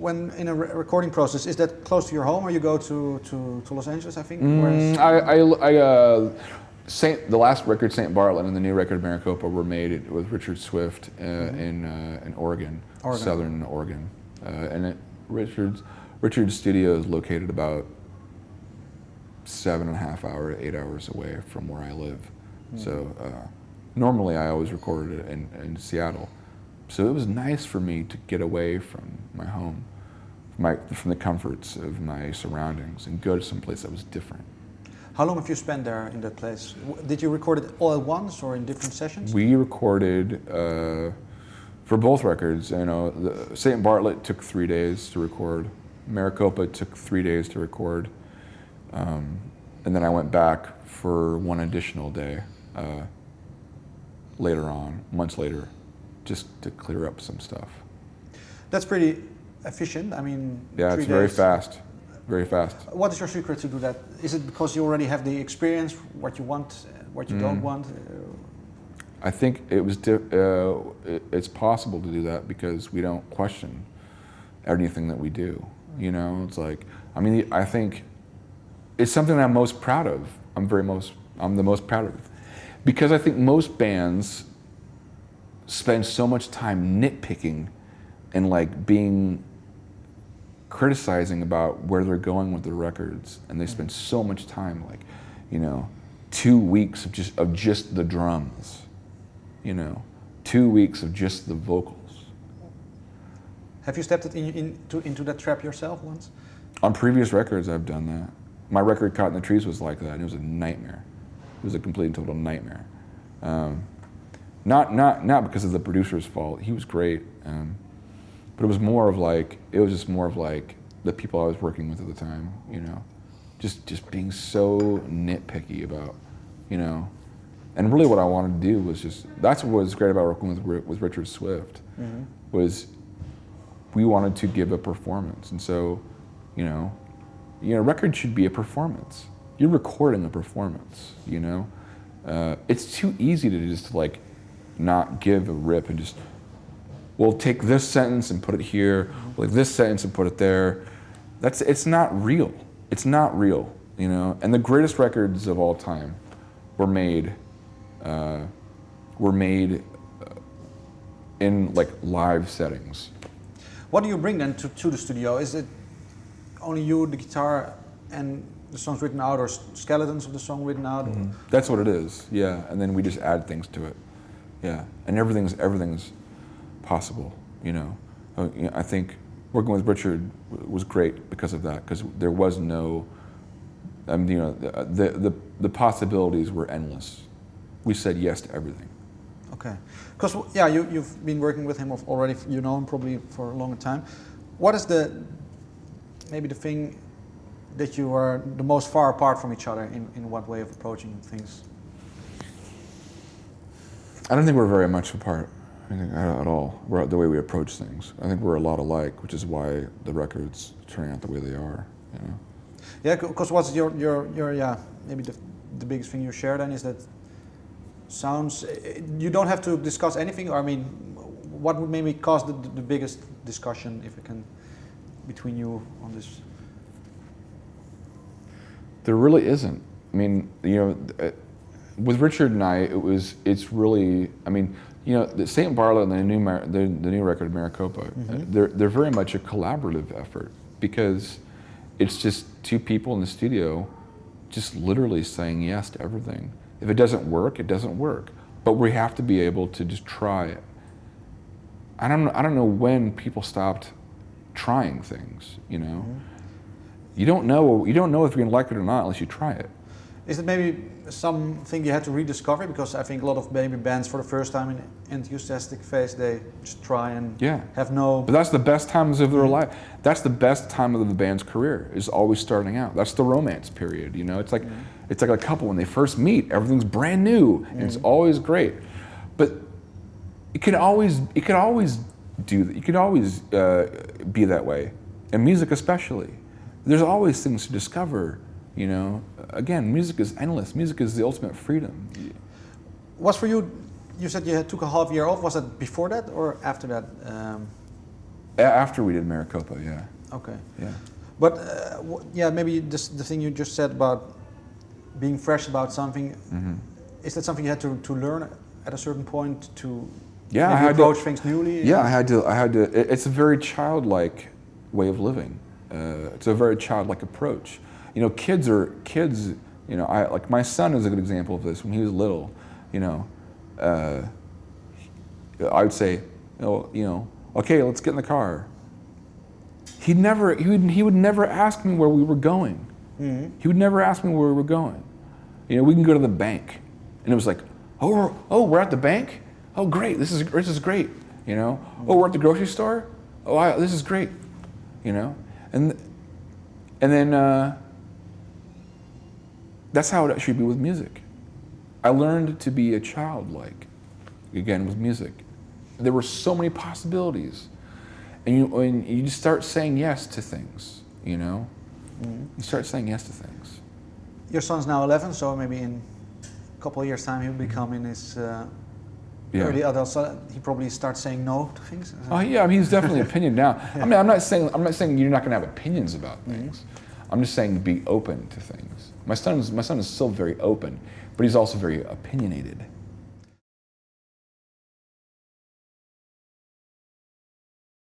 when in a recording process, is that close to your home, or you go to Los Angeles, I think? The last record, St. Bartlett, and the new record, Maraqopa, were made with Richard Swift in Oregon, southern Oregon. And Richard's studio is located about 7.5 hours, 8 hours away from where I live. So normally I always recorded it in Seattle. So it was nice for me to get away from my home, from the comforts of my surroundings, and go to some place that was different. How long have you spent there in that place? Did you record it all at once or in different sessions? We recorded for both records. You know, St. Bartlett took 3 days to record. Maraqopa took 3 days to record, and then I went back for one additional day later on, months later, just to clear up some stuff. That's pretty efficient. I mean, yeah, it's very fast. Very fast. What is your secret to do that? Is it because you already have the experience, what you want, what you don't want? I think it's possible to do that because we don't question anything that we do. You know, it's like, I mean, I think it's something that I'm most proud of. I'm the most proud of, because I think most bands spend so much time nitpicking and like criticizing about where they're going with their records, and they spend so much time, like, you know, 2 weeks of just the drums, you know, 2 weeks of just the vocals. Have you stepped into that trap yourself once? On previous records, I've done that. My record Caught in the Trees was like that, and it was a nightmare. It was a complete and total nightmare. Not because of the producer's fault. He was great. But it was more of like, just more of like the people I was working with at the time, you know, just being so nitpicky about, you know, and really what I wanted to do was that's what was great about working with Richard Swift, was we wanted to give a performance. And so, you know, record should be a performance. You're recording a performance, you know. It's too easy to just like not give a rip and just, we'll take this sentence and put it here, like this sentence and put it there. It's not real. It's not real, you know. And the greatest records of all time were made in like live settings. What do you bring then to the studio? Is it only you, the guitar, and the songs written out, or skeletons of the song written out? That's what it is, yeah. And then we just add things to it, yeah. And everything's possible, you know. I think working with Richard was great because of that, because there was no, I mean, you know, the possibilities were endless. We said yes to everything. Okay, because yeah, you've been working with him already. You know him probably for a longer time. What is maybe the thing that you are the most far apart from each other in what way of approaching things? I don't think we're very much apart. I think at all. The way we approach things. I think we're a lot alike, which is why the record's turning out the way they are. You know. Yeah, because what's your maybe the biggest thing you share then is that sounds. You don't have to discuss anything. Or I mean, what would maybe cause the biggest discussion, if it can, between you on this? There really isn't. I mean, you know, with Richard and I, it's really. I mean. You know, the St. Bartlett and the new record, Maraqopa, they're very much a collaborative effort, because it's just two people in the studio just literally saying yes to everything. If it doesn't work, it doesn't work. But we have to be able to just try it. I don't know when people stopped trying things, you know. You don't know if you're gonna like it or not unless you try it. Is it maybe something you had to rediscover? Because I think a lot of maybe bands for the first time in enthusiastic phase, they just try and have no... But that's the best times of their life. That's the best time of the band's career, is always starting out. That's the romance period, you know? It's like it's like a couple when they first meet, everything's brand new and it's always great. But it could always do that. You could always be that way. And music especially. There's always things to discover. You know, again, music is endless. Music is the ultimate freedom. Was for you, you said you took a half year off. Was that before that or after that? After we did Maraqopa, yeah. Okay. Yeah. But yeah, maybe this, the thing you just said about being fresh about something, is that something you had to learn at a certain point to Yeah, maybe I had approach things newly? Yeah, I had to. It's a very childlike way of living. It's a very childlike approach. You know, kids. You know, like my son is a good example of this. When he was little, you know, I would say, you know, okay, let's get in the car. He would never ask me where we were going. He would never ask me where we were going. You know, we can go to the bank, and it was like, oh, we're at the bank. Oh, great! This is great. You know. Oh, we're at the grocery store. Oh, this is great. You know, and then that's how it should be with music. I learned to be a childlike, again, with music. There were so many possibilities, and you just start saying yes to things. You know, you start saying yes to things. Your son's now 11, so maybe in a couple of years' time he'll become in his early adult. So he probably starts saying no to things. Oh yeah, I mean, he's definitely opinion now. I mean, I'm not saying you're not going to have opinions about things. I'm just saying be open to things. My son is still very open, but he's also very opinionated.